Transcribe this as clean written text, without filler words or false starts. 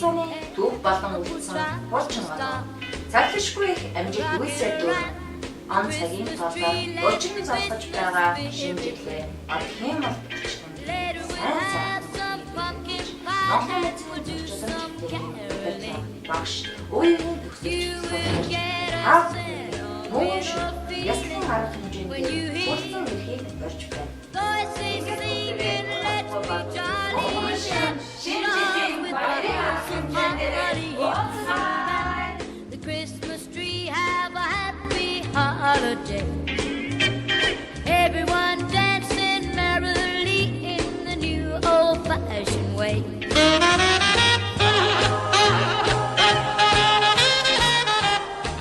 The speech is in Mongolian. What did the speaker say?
хугацааны төв болон үлдсэн хуучин оноо зарлшгүй их амжилт үйлсээр дүүр он цагийн тоолоор урьдчилан зогсож байгаа шинжилгээ одхийн мал бичсэн сайн сайхан нохоо зөвчсөн багш үеийн төгсөж хав мууш яслын арга хэмжээнд хурдан эрхийг барьж байна. The Christmas tree have a happy holiday. Everyone dancing merrily in the new old-fashioned way.